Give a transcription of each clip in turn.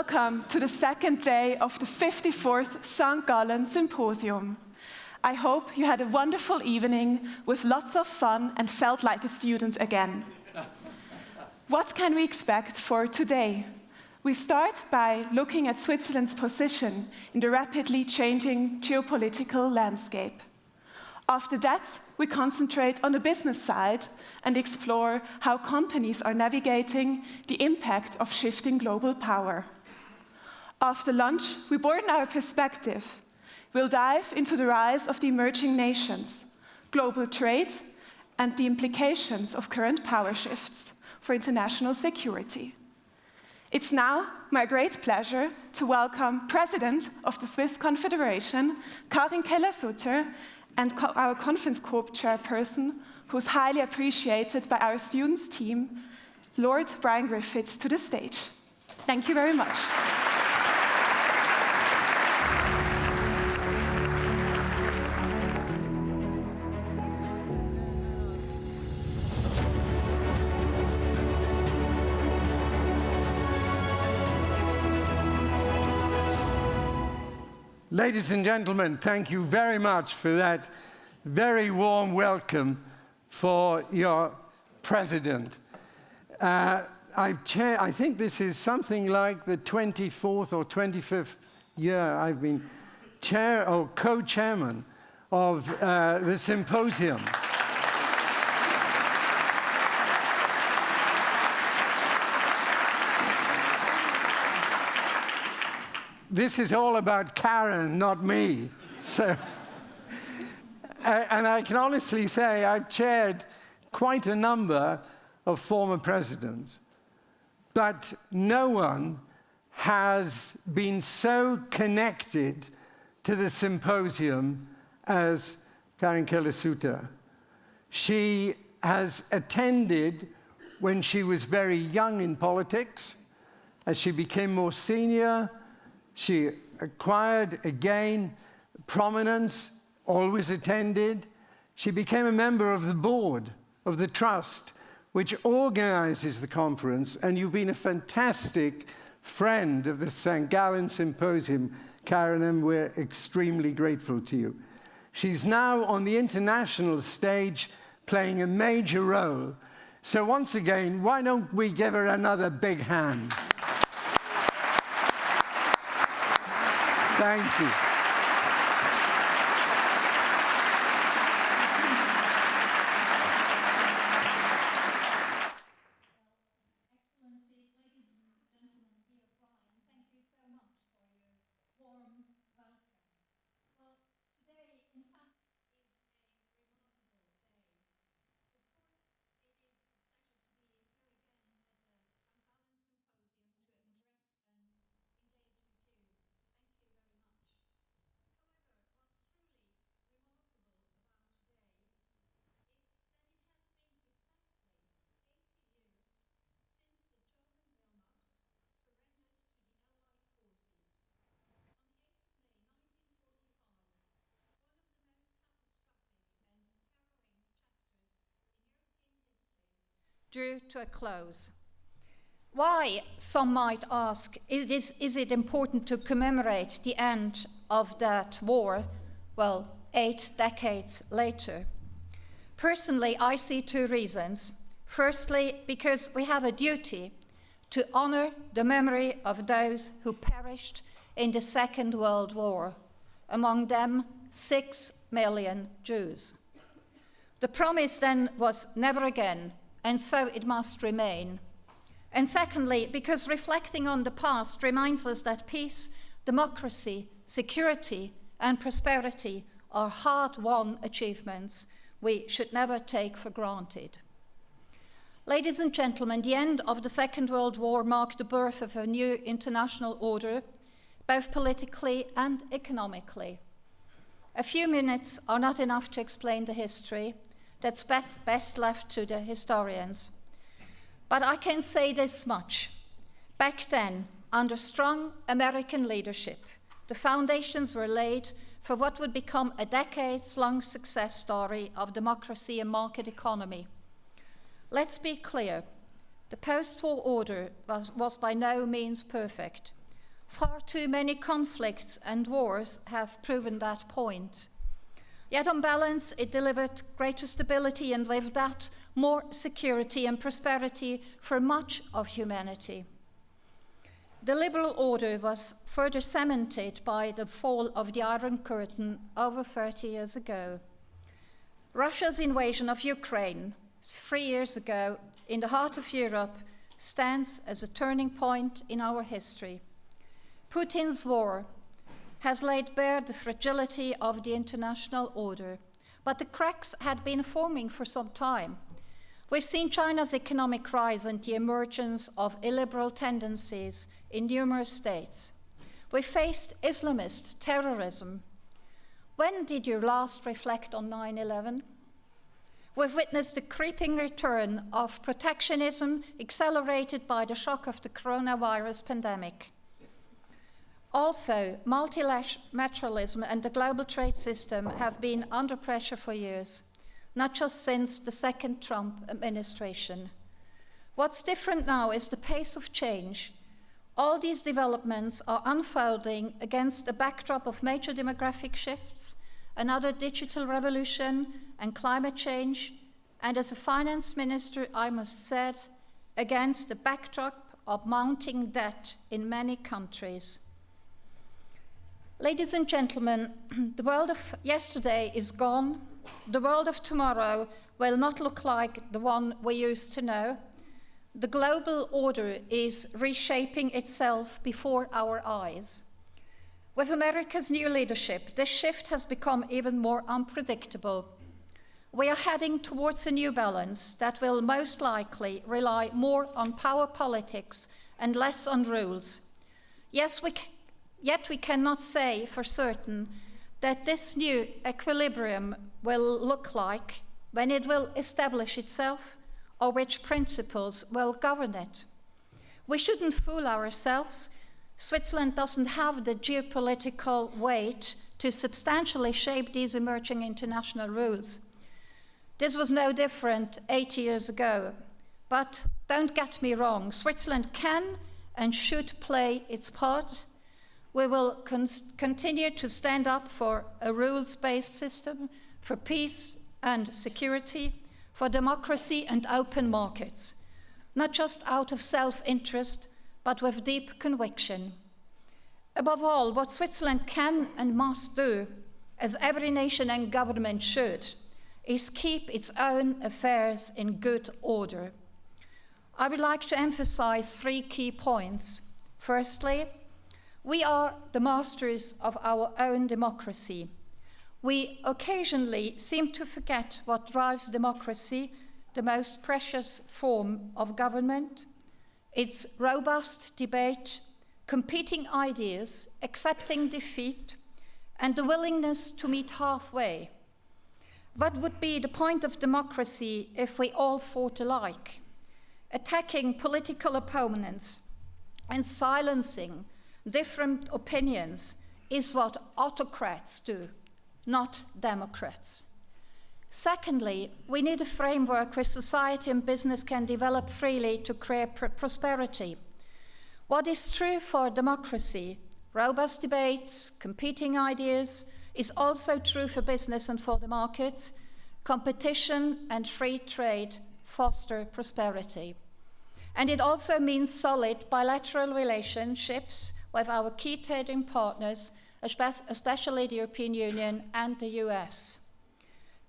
Welcome to the second day of the 54th St. Gallen Symposium. I hope you had a wonderful evening with lots of fun and felt like a student again. What can we expect for today? We start by looking at Switzerland's position in the rapidly changing geopolitical landscape. After that, we concentrate on the business side and explore how companies are navigating the impact of shifting global power. After lunch, we broaden our perspective. We'll dive into the rise of the emerging nations, global trade, and the implications of current power shifts for international security. It's now my great pleasure to welcome President of the Swiss Confederation, Karin Keller-Sutter, and our conference Co-Chairperson, who's highly appreciated by our students' team, Lord Brian Griffiths, to the stage. Thank you very much. Ladies and gentlemen, thank you very much for that very warm welcome for your president. I think this is something like the 24th or 25th year I've been chair or co-chairman of the Symposium. This is all about Karin, not me. So, and I can honestly say I've chaired quite a number of former presidents, but no one has been so connected to the Symposium as Karin Keller-Sutter. She has attended when she was very young in politics. As she became more senior, she acquired, again, prominence, always attended. She became a member of the board of the trust, which organizes the conference, and you've been a fantastic friend of the St. Gallen Symposium, Karin, and we're extremely grateful to you. She's now on the international stage playing a major role. So once again, why don't we give her another big hand? Thank you. Excellencies, ladies and gentlemen, dear Brian, thank you so much for your warm welcome. Well, today, in fact, is a remarkable day. Of course, it is a pleasure to be here again at the St. Gallen Symposium to address and engage with you. Thank you very much. However, what's truly remarkable about today is that it has been exactly 80 years since the German Wehrmacht surrendered to the Allied forces. On the 8th of May 1945, one of the most catastrophic and harrowing chapters in European history drew to a close. Why, some might ask, is it important to commemorate the end of that war, 8 decades later? Personally, I see 2 reasons. Firstly, because we have a duty to honor the memory of those who perished in the Second World War, among them 6 million Jews. The promise then was never again, and so it must remain. And secondly, because reflecting on the past reminds us that peace, democracy, security, and prosperity are hard-won achievements we should never take for granted. Ladies and gentlemen, the end of the Second World War marked the birth of a new international order, both politically and economically. A few minutes are not enough to explain the history. That's best left to the historians. But I can say this much. Back then, under strong American leadership, the foundations were laid for what would become a decades-long success story of democracy and market economy. Let's be clear. The post-war order was by no means perfect, Far too many conflicts and wars have proven that point. Yet on balance, it delivered greater stability and with that, more security and prosperity for much of humanity. The liberal order was further cemented by the fall of the Iron Curtain over 30 years ago. Russia's invasion of Ukraine 3 years ago in the heart of Europe stands as a turning point in our history. Putin's war has laid bare the fragility of the international order, but the cracks had been forming for some time. We've seen China's economic rise and the emergence of illiberal tendencies in numerous states. We faced Islamist terrorism. When did you last reflect on 9/11? We've witnessed the creeping return of protectionism accelerated by the shock of the coronavirus pandemic. Also, multilateralism and the global trade system have been under pressure for years, not just since the second Trump administration. What's different now is the pace of change. All these developments are unfolding against a backdrop of major demographic shifts, another digital revolution, and climate change, and as a finance minister, I must say, against the backdrop of mounting debt in many countries. Ladies and gentlemen, the world of yesterday is gone. The world of tomorrow will not look like the one we used to know. The global order is reshaping itself before our eyes. With America's new leadership, this shift has become even more unpredictable. We are heading towards a new balance that will most likely rely more on power politics and less on rules. Yet we cannot say for certain that this new equilibrium will look like, when it will establish itself, or which principles will govern it. We shouldn't fool ourselves. Switzerland doesn't have the geopolitical weight to substantially shape these emerging international rules. This was no different 80 years ago. But don't get me wrong, Switzerland can and should play its part. We will continue to stand up for a rules-based system, for peace and security, for democracy and open markets, not just out of self-interest, but with deep conviction. Above all, what Switzerland can and must do, as every nation and government should, is keep its own affairs in good order. I would like to emphasize 3 key points. Firstly, we are the masters of our own democracy. We occasionally seem to forget what drives democracy, the most precious form of government. It's robust debate, competing ideas, accepting defeat, and the willingness to meet halfway. What would be the point of democracy if we all thought alike? Attacking political opponents and silencing different opinions is what autocrats do, not democrats. Secondly, we need a framework where society and business can develop freely to create prosperity. What is true for democracy, robust debates, competing ideas, is also true for business and for the markets. Competition and free trade foster prosperity. And it also means solid bilateral relationships with our key trading partners, especially the European Union and the US.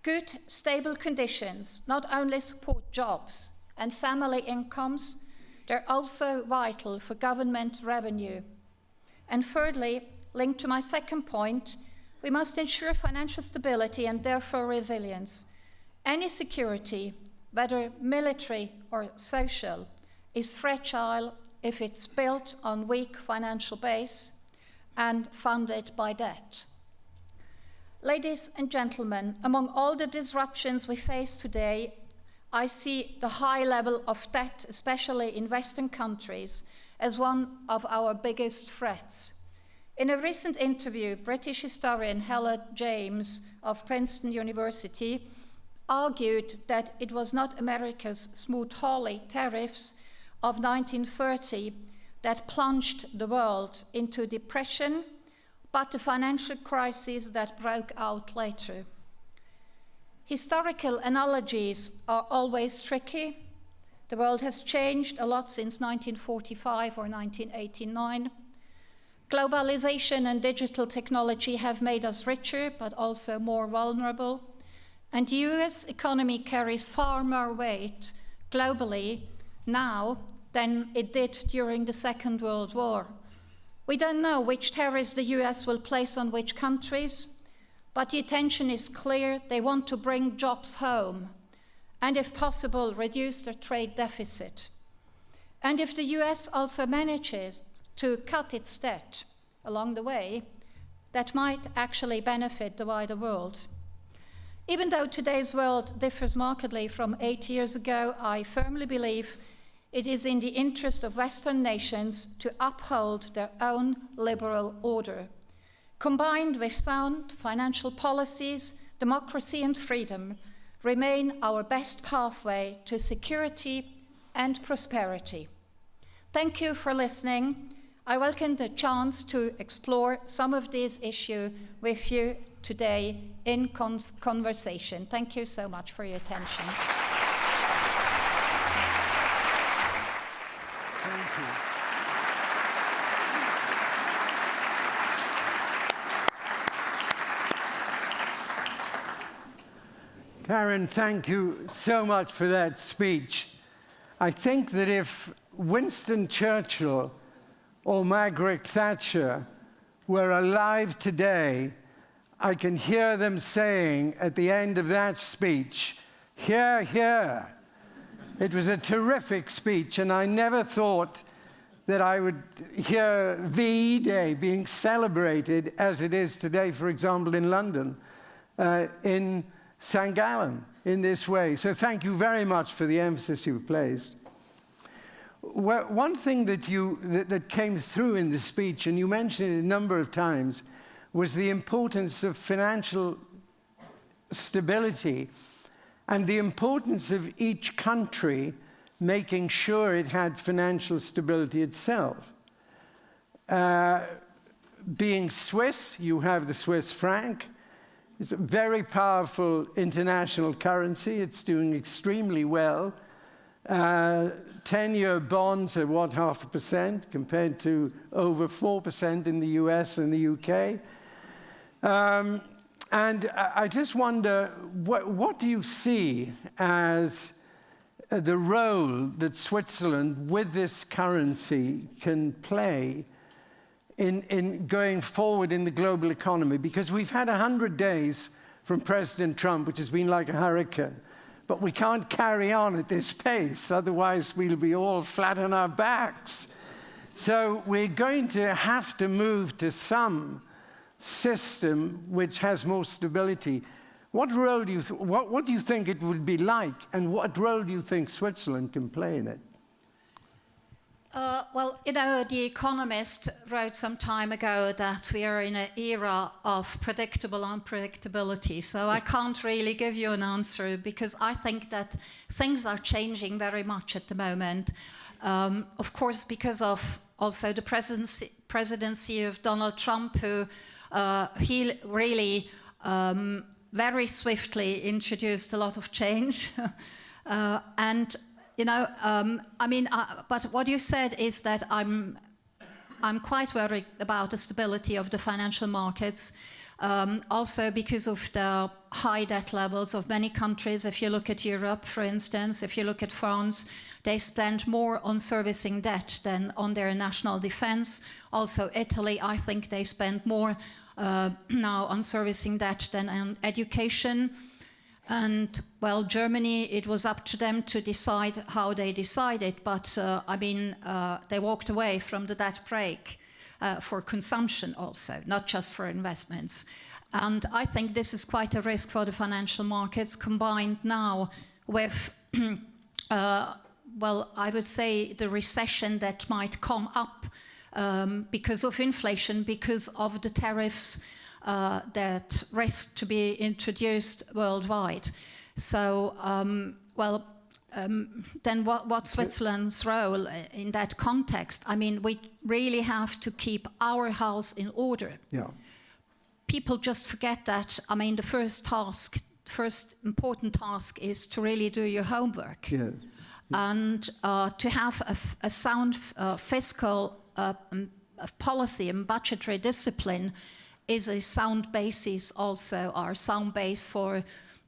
Good, stable conditions not only support jobs and family incomes, they're also vital for government revenue. And thirdly, linked to my second point, we must ensure financial stability and therefore resilience. Any security, whether military or social, is fragile if it's built on weak financial base and funded by debt. Ladies and gentlemen, among all the disruptions we face today, I see the high level of debt, especially in Western countries, as one of our biggest threats. In a recent interview, British historian Helen James of Princeton University argued that it was not America's Smoot-Hawley tariffs of 1930, that plunged the world into depression, but the financial crisis that broke out later. Historical analogies are always tricky. The world has changed a lot since 1945 or 1989. Globalization and digital technology have made us richer, but also more vulnerable. And the US economy carries far more weight globally now than it did during the Second World War. We don't know which tariffs the US will place on which countries, but the intention is clear. They want to bring jobs home and, if possible, reduce their trade deficit. And if the US also manages to cut its debt along the way, that might actually benefit the wider world. Even though today's world differs markedly from 8 years ago, I firmly believe it is in the interest of Western nations to uphold their own liberal order. Combined with sound financial policies, democracy and freedom remain our best pathway to security and prosperity. Thank you for listening. I welcome the chance to explore some of these issues with you today in conversation. Thank you so much for your attention. Thank you. Karin, thank you so much for that speech. I think that if Winston Churchill or Margaret Thatcher were alive today, I can hear them saying at the end of that speech, "Hear, hear." It was a terrific speech, and I never thought that I would hear VE Day being celebrated as it is today, for example, in London, in St. Gallen, in this way. So thank you very much for the emphasis you've placed. Well, one thing that came through in the speech, and you mentioned it a number of times, was the importance of financial stability and the importance of each country making sure it had financial stability itself. Being Swiss, you have the Swiss franc. It's a very powerful international currency. It's doing extremely well. 10-year bonds are, 0.5% compared to over 4% in the US and the UK. And I just wonder, what do you see as the role that Switzerland, with this currency, can play in going forward in the global economy? Because we've had 100 days from President Trump, which has been like a hurricane. But we can't carry on at this pace, otherwise we'll be all flat on our backs. So we're going to have to move to some system which has more stability. What role do you what do you think it would be like, and what role do you think Switzerland can play in it? Well, you know, The Economist wrote some time ago that we are in an era of predictable unpredictability. So I can't really give you an answer, because I think that things are changing very much at the moment. Of course, because of also the presidency of Donald Trump, who he really very swiftly introduced a lot of change. And you know, but what you said is that I'm quite worried about the stability of the financial markets, also because of the high debt levels of many countries. If you look at Europe, for instance, if you look at France, they spend more on servicing debt than on their national defense. Also Italy, I think they spend more now on servicing debt than on education. And, well, Germany, it was up to them to decide how they decided, but, they walked away from the debt brake for consumption also, not just for investments. And I think this is quite a risk for the financial markets, combined now with, well, I would say the recession that might come up because of inflation, because of the tariffs that risk to be introduced worldwide. So, well, then what's Switzerland's role in that context? I mean, we really have to keep our house in order. Yeah. People just forget that. I mean, the first important task is to really do your homework. Yes. And to have a sound fiscal policy and budgetary discipline is a sound basis also, or sound base for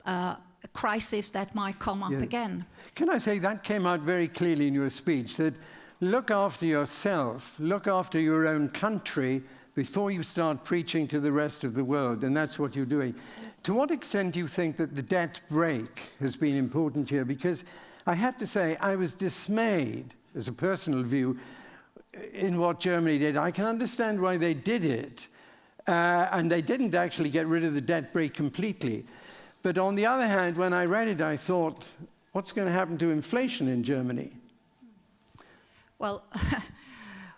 a crisis that might come up again. Can I say that came out very clearly in your speech, that look after yourself, look after your own country before you start preaching to the rest of the world, and that's what you're doing. To what extent do you think that the debt brake has been important here? Because I have to say, I was dismayed, as a personal view, in what Germany did. I can understand why they did it, and they didn't actually get rid of the debt brake completely. But on the other hand, when I read it, I thought, what's going to happen to inflation in Germany? Well,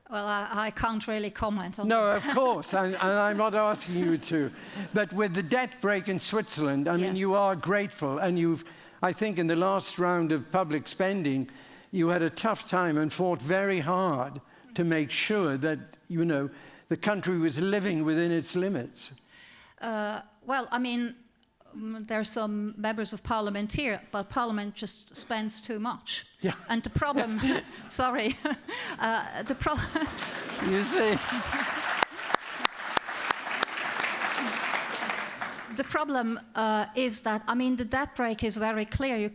I can't really comment on No, of course, and I'm not asking you to. But with the debt brake in Switzerland, I mean, you are grateful, and I think in the last round of public spending, you had a tough time and fought very hard to make sure that, the country was living within its limits. Well, I mean, there are some members of parliament here, but parliament just spends too much. Yeah. And the problem, sorry, You see? The problem is that, I mean, the debt brake is very clear. You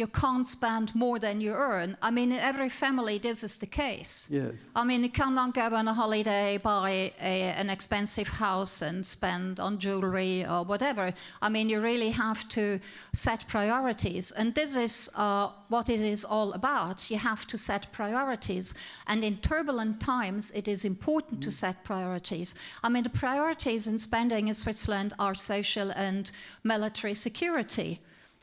can't spend more than you earn. I mean, in every family, this is the case. Yes. I mean, you cannot go on a holiday, buy an expensive house and spend on jewelry or whatever. I mean, you really have to set priorities. And this is what it is all about. You have to set priorities. And in turbulent times, it is important to set priorities. I mean, the priorities in spending in Switzerland are social and military security.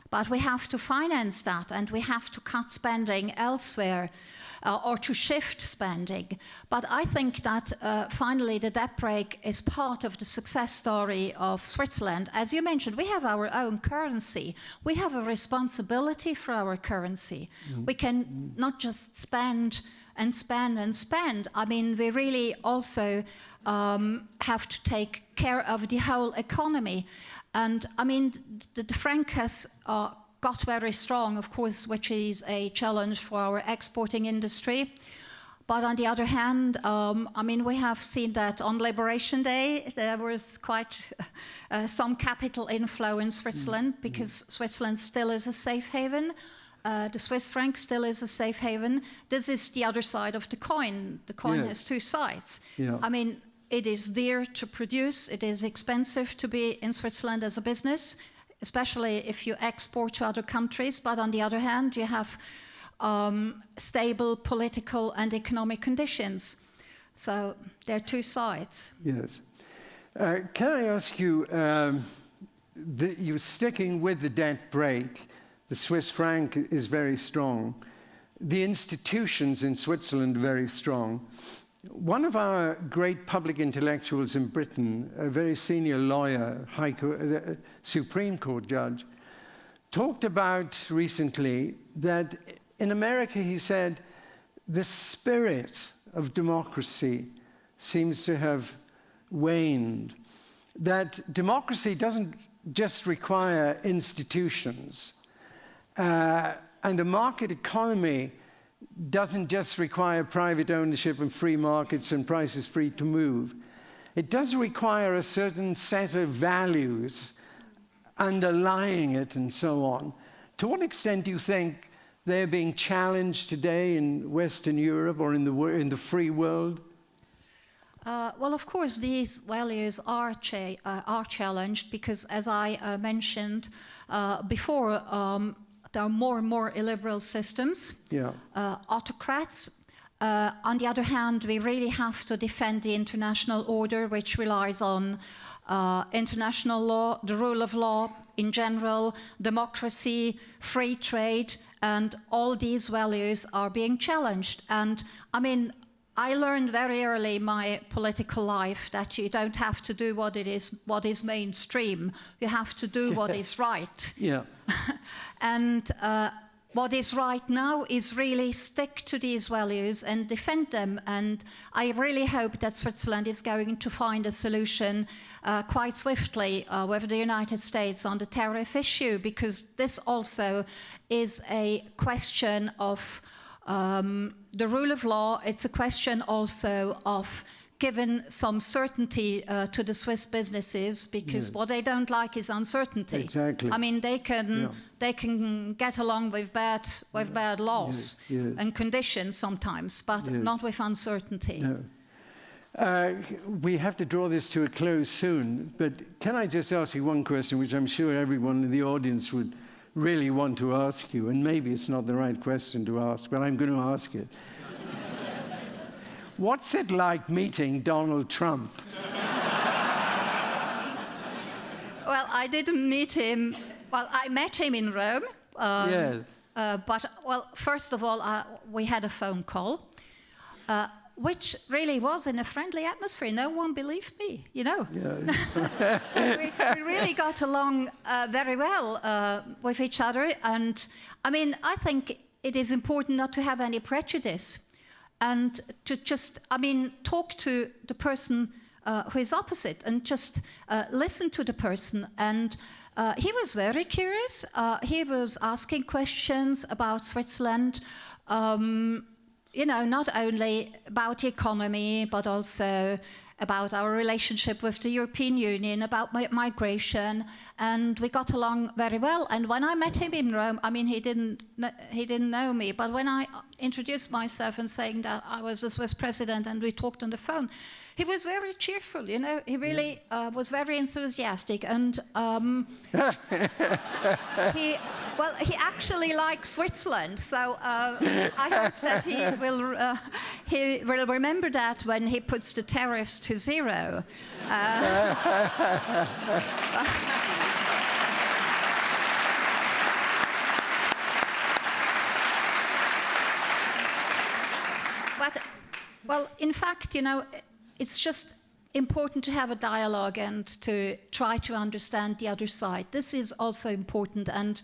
But we have to finance that, and we have to cut spending elsewhere, or to shift spending. But I think that finally the debt brake is part of the success story of Switzerland. As you mentioned, we have our own currency. We have a responsibility for our currency. We can not just spend and spend and spend. I mean, we really also have to take care of the whole economy. And I mean, the franc has got very strong, of course, which is a challenge for our exporting industry. But on the other hand, I mean, we have seen that on Liberation Day, there was quite some capital inflow in Switzerland, because Switzerland still is a safe haven. The Swiss franc still is a safe haven. This is the other side of the coin. The coin has two sides. Yeah. I mean, it is dear to produce. It is expensive to be in Switzerland as a business, especially if you export to other countries. But on the other hand, you have stable political and economic conditions. So there are two sides. Yes. Can I ask you, you're sticking with the debt brake. The Swiss franc is very strong. The institutions in Switzerland are very strong. One of our great public intellectuals in Britain, a very senior lawyer, Supreme Court judge, talked about recently that in America, he said, the spirit of democracy seems to have waned. That democracy doesn't just require institutions, and a market economy doesn't just require private ownership and free markets and prices free to move. It does require a certain set of values underlying it and so on. To what extent do you think they're being challenged today in Western Europe or in the free world? Well, of course, these values are challenged because, as I mentioned before, there are more and more illiberal systems, autocrats. On the other hand, we really have to defend the international order, which relies on international law, the rule of law in general, democracy, free trade, and all these values are being challenged. And I mean, I learned very early in my political life that you don't have to do what is mainstream. You have to do what is right. Yeah. And what is right now is really stick to these values and defend them. And I really hope that Switzerland is going to find a solution quite swiftly with the United States on the tariff issue, because this also is a question of the rule of law. It's a question also of given some certainty to the Swiss businesses, because what they don't like is uncertainty. Exactly. I mean, they can get along with bad laws and conditions sometimes, but not with uncertainty. No. We have to draw this to a close soon, but can I just ask you one question, which I'm sure everyone in the audience would really want to ask you, and maybe it's not the right question to ask, but I'm going to ask it. What's it like meeting Donald Trump? Well, I didn't meet him. Well, I met him in Rome. But, well, first of all, we had a phone call, which really was in a friendly atmosphere. No one believed me, you know. Yeah. we really got along very well with each other. And, I mean, I think it is important not to have any prejudice. And to just, I mean, talk to the person who is opposite and just listen to the person. And he was very curious. He was asking questions about Switzerland, you know, not only about the economy, but also about our relationship with the European Union, about migration, and we got along very well. And when I met him in Rome, I mean, he didn't know me, but when I introduced myself and saying that I was the Swiss president and we talked on the phone, he was very cheerful, you know. He really was very enthusiastic, and he actually likes Switzerland, so I hope that he will remember that when he puts the tariffs to zero. But, well, in fact, you know, it's just important to have a dialogue and to try to understand the other side. This is also important, and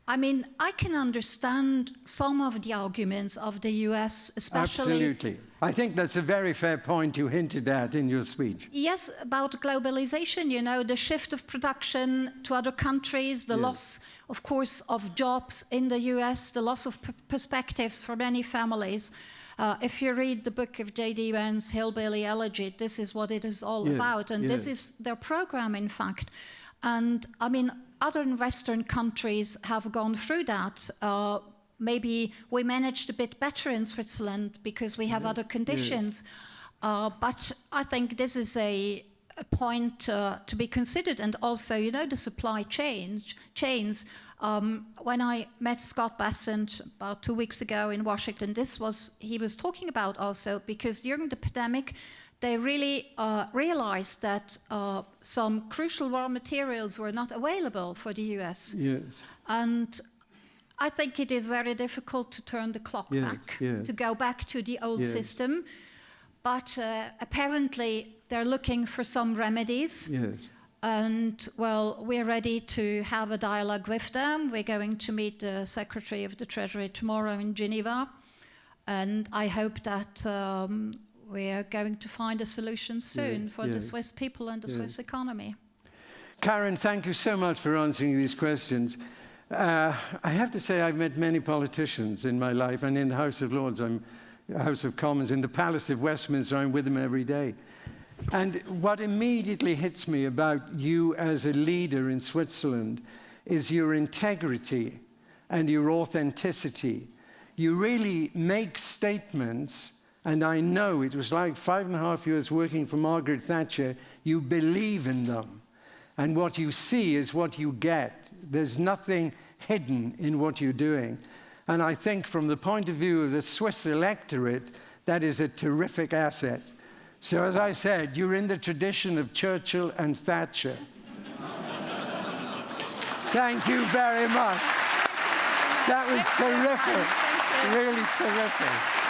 I mean, I can understand some of the arguments of the US, especially... Absolutely. I think that's a very fair point you hinted at in your speech. Yes, about globalization, you know, the shift of production to other countries, the loss, of course, of jobs in the US, the loss of perspectives for many families. If you read the book of J.D. Vance, Hillbilly Elegy, this is what it is all about, and this is their program, in fact. And, I mean, other Western countries have gone through that. Maybe we managed a bit better in Switzerland because we have other conditions. But I think this is a point to be considered. And also, you know, the supply chains. When I met Scott Bassent about 2 weeks ago in Washington, he was talking about also, because during the pandemic, they really realized that some crucial raw materials were not available for the US. Yes. And I think it is very difficult to turn the clock back, to go back to the old system. But apparently they're looking for some remedies. Yes. And, well, we're ready to have a dialogue with them. We're going to meet the Secretary of the Treasury tomorrow in Geneva. And I hope that we are going to find a solution soon for the Swiss people and the Swiss economy. Karin, thank you so much for answering these questions. I have to say I've met many politicians in my life, and in the House of Lords, House of Commons, in the Palace of Westminster, I'm with them every day. And what immediately hits me about you as a leader in Switzerland is your integrity and your authenticity. You really make statements, and I know it was like 5.5 years working for Margaret Thatcher, you believe in them. And what you see is what you get. There's nothing hidden in what you're doing. And I think from the point of view of the Swiss electorate, that is a terrific asset. So as I said, you're in the tradition of Churchill and Thatcher. Thank you very much. That was terrific, really terrific.